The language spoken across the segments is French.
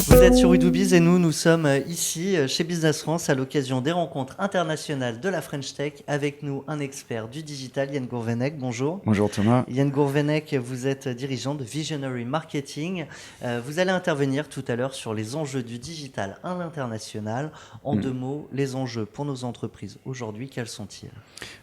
Vous êtes sur Udoubiz et nous sommes ici chez Business France à l'occasion des rencontres internationales de la French Tech. Avec nous, un expert du digital, Yann Gourvenec. Bonjour. Bonjour Thomas. Yann Gourvenec, vous êtes dirigeant de Visionary Marketing. Vous allez intervenir tout à l'heure sur les enjeux du digital à l'international. En deux mots, les enjeux pour nos entreprises aujourd'hui, quels sont-ils ?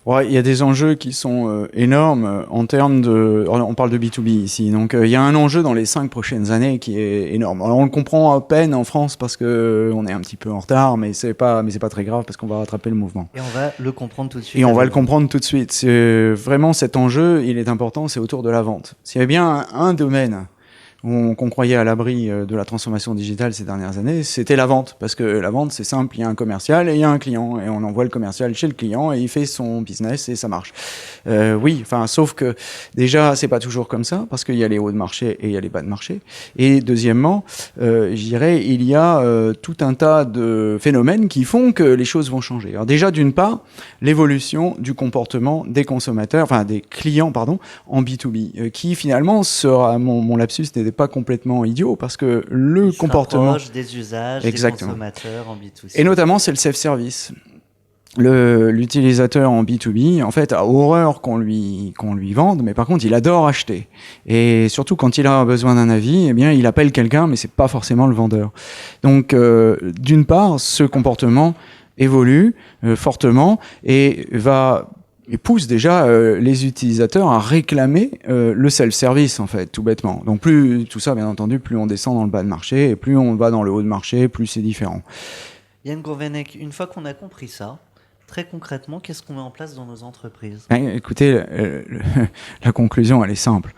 Ouais, il y a des enjeux qui sont énormes en termes de... On parle de B2B ici, donc il y a un enjeu dans les 5 prochaines années qui est énorme. Alors on le comprend à peine en France parce qu'on est un petit peu en retard, mais c'est pas très grave parce qu'on va rattraper le mouvement. Et on va le comprendre tout de suite. Et on va le comprendre tout de suite. C'est vraiment cet enjeu, il est important, c'est autour de la vente. S'il y a bien un domaine qu'on croyait à l'abri de la transformation digitale ces dernières années, c'était la vente. Parce que la vente, c'est simple, il y a un commercial et il y a un client. Et on envoie le commercial chez le client et il fait son business et ça marche. Oui, enfin, sauf que déjà, c'est pas toujours comme ça, parce qu'il y a les hauts de marché et il y a les bas de marché. Et deuxièmement, je dirais, il y a tout un tas de phénomènes qui font que les choses vont changer. Alors déjà, d'une part, l'évolution du comportement des consommateurs, enfin des clients, pardon, en B2B, qui finalement sera, mon lapsus n'était pas complètement idiot, parce que le comportement des usages, exactement, des consommateurs en B2C. Et notamment, c'est le self-service. L'utilisateur en B2B, en fait, a horreur qu'on lui vende, mais par contre, il adore acheter. Et surtout, quand il a besoin d'un avis, eh bien, il appelle quelqu'un, mais c'est pas forcément le vendeur. Donc, d'une part, ce comportement évolue fortement et pousse déjà les utilisateurs à réclamer le self-service, en fait, tout bêtement. Donc plus tout ça, bien entendu, plus on descend dans le bas de marché et plus on va dans le haut de marché, plus c'est différent. Yann Gourvenec, une fois qu'on a compris ça, très concrètement, qu'est-ce qu'on met en place dans nos entreprises ? Écoutez, la conclusion, elle est simple.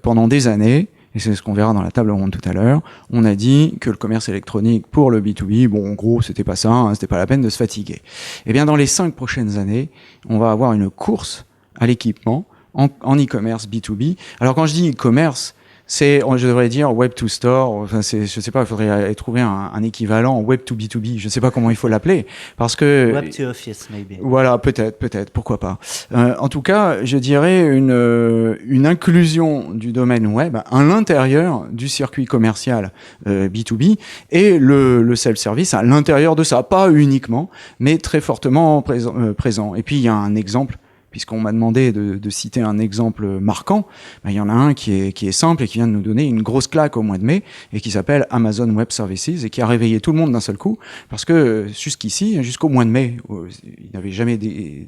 Pendant des années, et c'est ce qu'on verra dans la table ronde tout à l'heure, on a dit que le commerce électronique pour le B2B, bon, en gros, c'était pas ça, hein, c'était pas la peine de se fatiguer. Eh bien, dans les 5 prochaines années, on va avoir une course à l'équipement en e-commerce B2B. Alors, quand je dis e-commerce, je devrais dire web to store, enfin je sais pas, il faudrait trouver un équivalent web to B2B, je sais pas comment il faut l'appeler, parce que... Web to office, maybe. Voilà, peut-être, pourquoi pas. En tout cas, je dirais une inclusion du domaine web à l'intérieur du circuit commercial B2B et le self-service à l'intérieur de ça, pas uniquement, mais très fortement présent. Et puis, il y a un exemple, puisqu'on m'a demandé de citer un exemple marquant, il y en a un qui est simple et qui vient de nous donner une grosse claque au mois de mai et qui s'appelle Amazon Web Services et qui a réveillé tout le monde d'un seul coup parce que jusqu'au mois de mai, ils n'avaient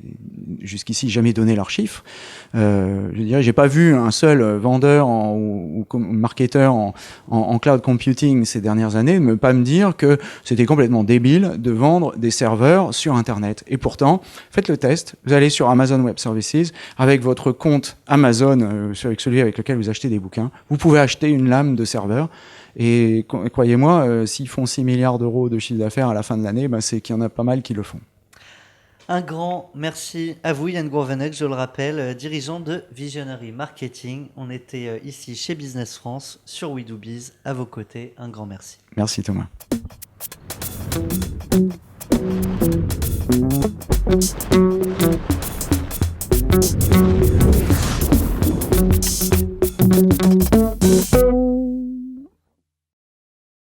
jusqu'ici jamais donné leurs chiffres. Je dirais, j'ai pas vu un seul vendeur ou marketeur en cloud computing ces dernières années ne pas me dire que c'était complètement débile de vendre des serveurs sur Internet. Et pourtant, faites le test, vous allez sur Amazon Web Services, avec votre compte Amazon, avec celui avec lequel vous achetez des bouquins, vous pouvez acheter une lame de serveur. Et croyez-moi, s'ils font 6 milliards d'euros de chiffre d'affaires à la fin de l'année, c'est qu'il y en a pas mal qui le font. Un grand merci à vous, Yann Gourvenec, je le rappelle, dirigeant de Visionary Marketing. On était ici chez Business France, sur Wedoobiz, à vos côtés. Un grand merci. Merci Thomas.